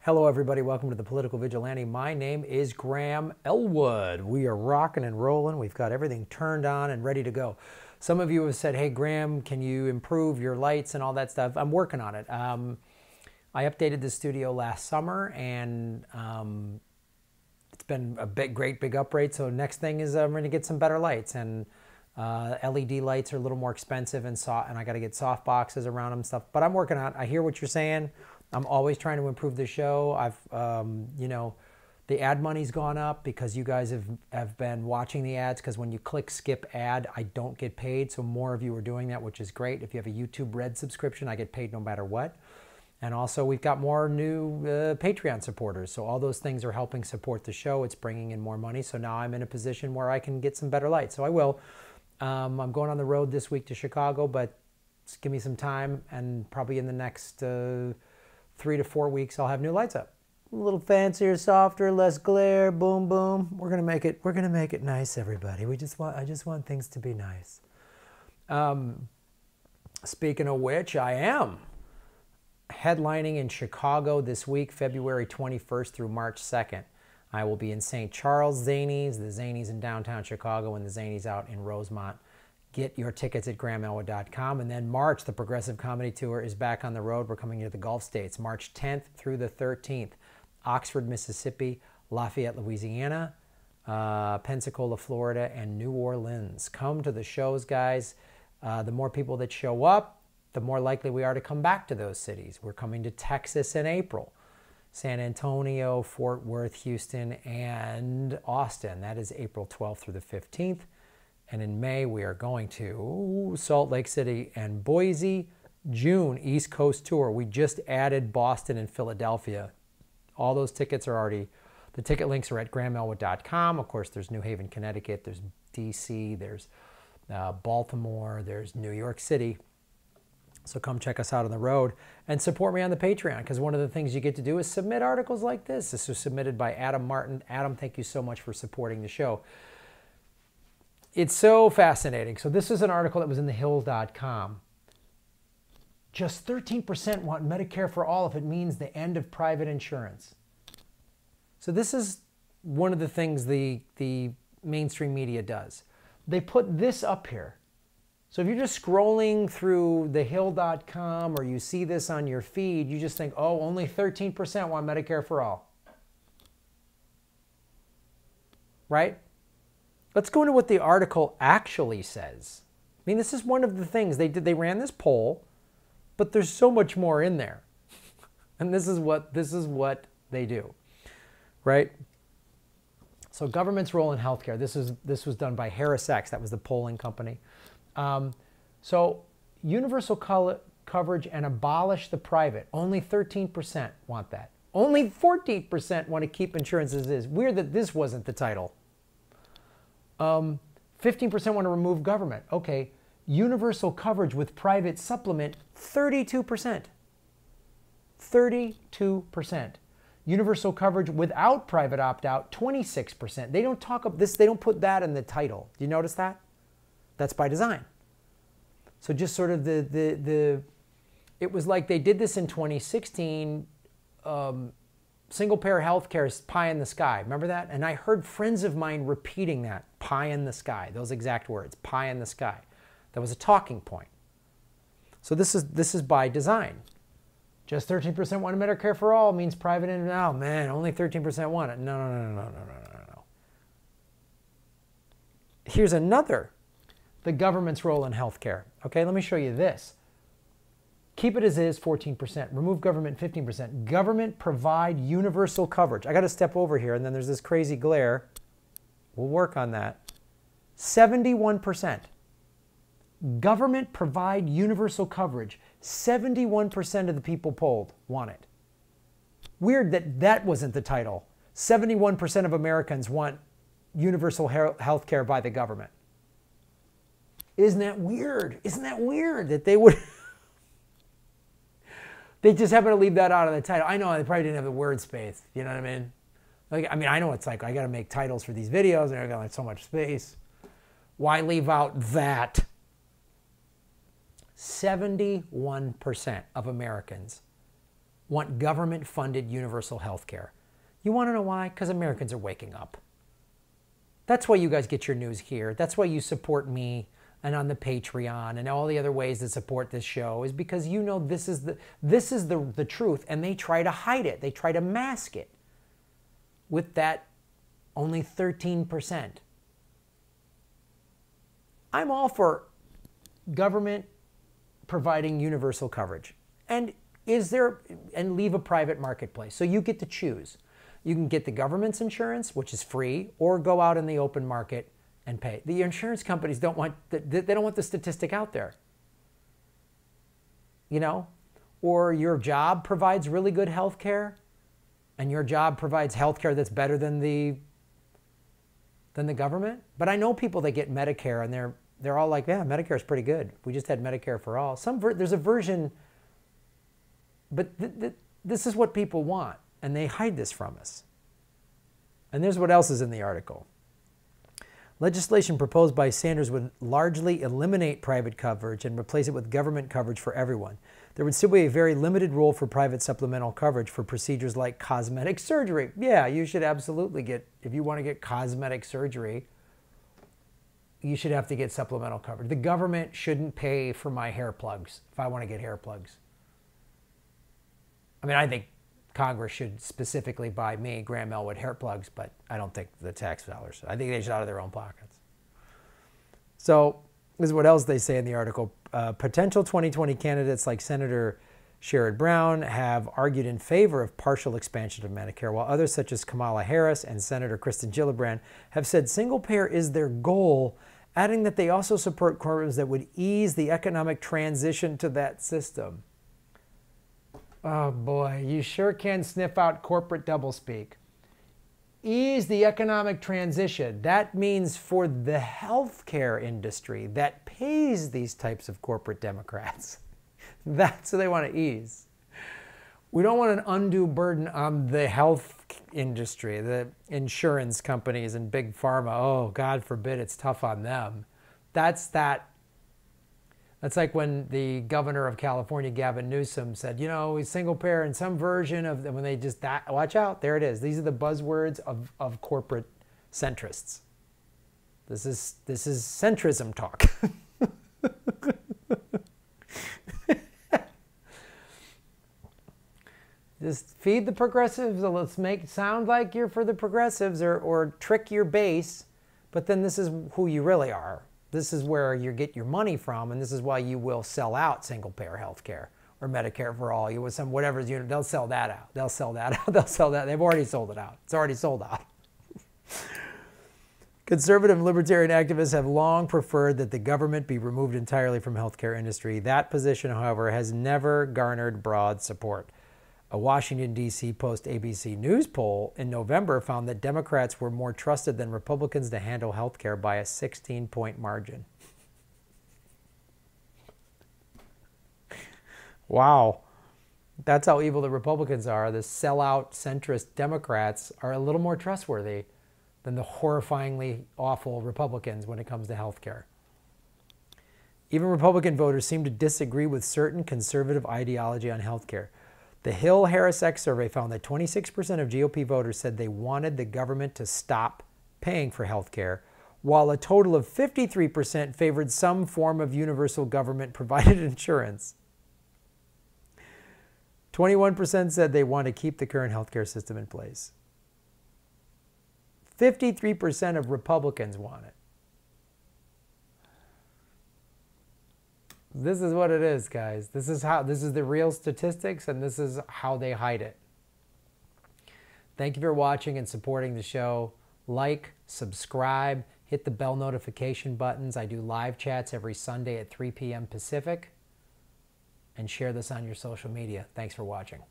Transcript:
Hello, everybody. Welcome to the Political Vigilante. My name is Graham Elwood. We are rocking and rolling. We've got everything turned on and ready to go. Some of you have said, hey, Graham, can you improve your lights and all that stuff? I'm working on it. I updated the studio last summer, and it's been a great big upgrade. So next thing is I'm going to get some better lights. And LED lights are a little more expensive, and I got to get soft boxes around them and stuff. But I'm working on it. I hear what you're saying. I'm always trying to improve the show. The ad money's gone up because you guys have been watching the ads, because when you click skip ad, I don't get paid. So more of you are doing that, which is great. If you have a YouTube Red subscription, I get paid no matter what. And also we've got more new Patreon supporters. So all those things are helping support the show. It's bringing in more money. So now I'm in a position where I can get some better lights. So I will. I'm going on the road this week to Chicago, but just give me some time, and probably in the next 3 to 4 weeks, I'll have new lights up. A little fancier, softer, less glare, boom, boom. We're gonna make it nice, everybody. I just want things to be nice. Speaking of which, I am headlining in Chicago this week, February 21st through March 2nd. I will be in St. Charles Zanies, the Zanies in downtown Chicago, and the Zanies out in Rosemont. Get your tickets at grahamelwood.com. And then March, the Progressive Comedy Tour is back on the road. We're coming to the Gulf States, March 10th through the 13th. Oxford, Mississippi, Lafayette, Louisiana, Pensacola, Florida, and New Orleans. Come to the shows, guys. The more people that show up, the more likely we are to come back to those cities. We're coming to Texas in April. San Antonio, Fort Worth, Houston, and Austin. That is April 12th through the 15th. And in May, we are going to Salt Lake City and Boise. June, East Coast Tour. We just added Boston and Philadelphia. All those tickets are already, the ticket links are at grahamelwood.com. Of course, there's New Haven, Connecticut. There's DC. There's Baltimore. There's New York City. So come check us out on the road and support me on the Patreon, because one of the things you get to do is submit articles like this. This was submitted by Adam Martin. Adam, thank you so much for supporting the show. It's so fascinating. So this is an article that was in the Hill.com. Just 13% want Medicare for all if it means the end of private insurance. So this is one of the things the mainstream media does. They put this up here. So if you're just scrolling through the Hill.com, or you see this on your feed, you just think, oh, only 13% want Medicare for all. Right? Let's go into what the article actually says. I mean, this is one of the things they did. They ran this poll, but there's so much more in there. And this is what they do, right? So government's role in healthcare. This was done by HarrisX. That was the polling company. So universal coverage and abolish the private. Only 13% want that. Only 14% want to keep insurance as is. Weird that this wasn't the title. 15% want to remove government. Okay, universal coverage with private supplement, 32%. 32%. Universal coverage without private opt-out, 26%. They don't talk about this, they don't put that in the title. Do you notice that? That's by design. So just sort of it was like they did this in 2016, single-payer health care is pie in the sky. Remember that? And I heard friends of mine repeating that, pie in the sky, those exact words, pie in the sky. That was a talking point. So this is by design. Just 13% want Medicare for all means private, and oh man, only 13% want it. No. Here's another, the government's role in healthcare. Okay, let me show you this. Keep it as is, 14%. Remove government, 15%. Government provide universal coverage. I got to step over here, and then there's this crazy glare. We'll work on that. 71%. Government provide universal coverage. 71% of the people polled want it. Weird that wasn't the title. 71% of Americans want universal health care by the government. Isn't that weird? Isn't that weird that they would... They just happen to leave that out of the title. I know they probably didn't have the word space. You know what I mean? I know it's like I got to make titles for these videos, and I got like so much space. Why leave out that? 71% of Americans want government-funded universal health care. You want to know why? Because Americans are waking up. That's why you guys get your news here. That's why you support me and on the Patreon and all the other ways to support this show, is because you know this is the truth, and they try to hide it. They try to mask it with that only 13%. I'm all for government providing universal coverage. And leave a private marketplace. So you get to choose. You can get the government's insurance, which is free, or go out in the open market and pay. The insurance companies don't want the statistic out there. You know? Or your job provides really good health care, and your job provides health care that's better than the government. But I know people that get Medicare, and they're all like, yeah, Medicare is pretty good. We just had Medicare for all. There's a version, but this is what people want, and they hide this from us. And there's what else is in the article. Legislation proposed by Sanders would largely eliminate private coverage and replace it with government coverage for everyone. There would still be a very limited role for private supplemental coverage for procedures like cosmetic surgery. Yeah, you should absolutely if you want to get cosmetic surgery, you should have to get supplemental coverage. The government shouldn't pay for my hair plugs if I want to get hair plugs. I mean, I think Congress should specifically buy me, Graham Elwood, hair plugs, but I don't think the tax dollars. I think they should out of their own pockets. So this is what else they say in the article. Potential 2020 candidates like Senator Sherrod Brown have argued in favor of partial expansion of Medicare, while others such as Kamala Harris and Senator Kristen Gillibrand have said single payer is their goal, adding that they also support programs that would ease the economic transition to that system. Oh boy, you sure can sniff out corporate doublespeak. Ease the economic transition. That means for the healthcare industry that pays these types of corporate Democrats. That's what they want to ease. We don't want an undue burden on the health industry, the insurance companies and big pharma. Oh, God forbid it's tough on them. That's like when the governor of California, Gavin Newsom, said, you know, single payer in some version of, when they just, watch out, there it is. These are the buzzwords of corporate centrists. This is centrism talk. Just feed the progressives. Let's make it sound like you're for the progressives, or trick your base. But then this is who you really are. This is where you get your money from, and this is why you will sell out single-payer health care or Medicare for all. You with some whatever unit, they'll sell that out. They'll sell that out. They'll sell that. They've already sold it out. It's already sold out. Conservative and libertarian activists have long preferred that the government be removed entirely from healthcare industry. That position, however, has never garnered broad support. A Washington, D.C. post-ABC News poll in November found that Democrats were more trusted than Republicans to handle health care by a 16-point margin. Wow. That's how evil the Republicans are. The sellout centrist Democrats are a little more trustworthy than the horrifyingly awful Republicans when it comes to health care. Even Republican voters seem to disagree with certain conservative ideology on health care. The Hill-HarrisX survey found that 26% of GOP voters said they wanted the government to stop paying for health care, while a total of 53% favored some form of universal government-provided insurance. 21% said they want to keep the current healthcare system in place. 53% of Republicans want it. This is what it is, guys. This is the real statistics, and this is how they hide it. Thank you for watching and supporting the show. Like, subscribe, hit the bell notification buttons. I do live chats every Sunday at 3 p.m. Pacific. And share this on your social media. Thanks for watching.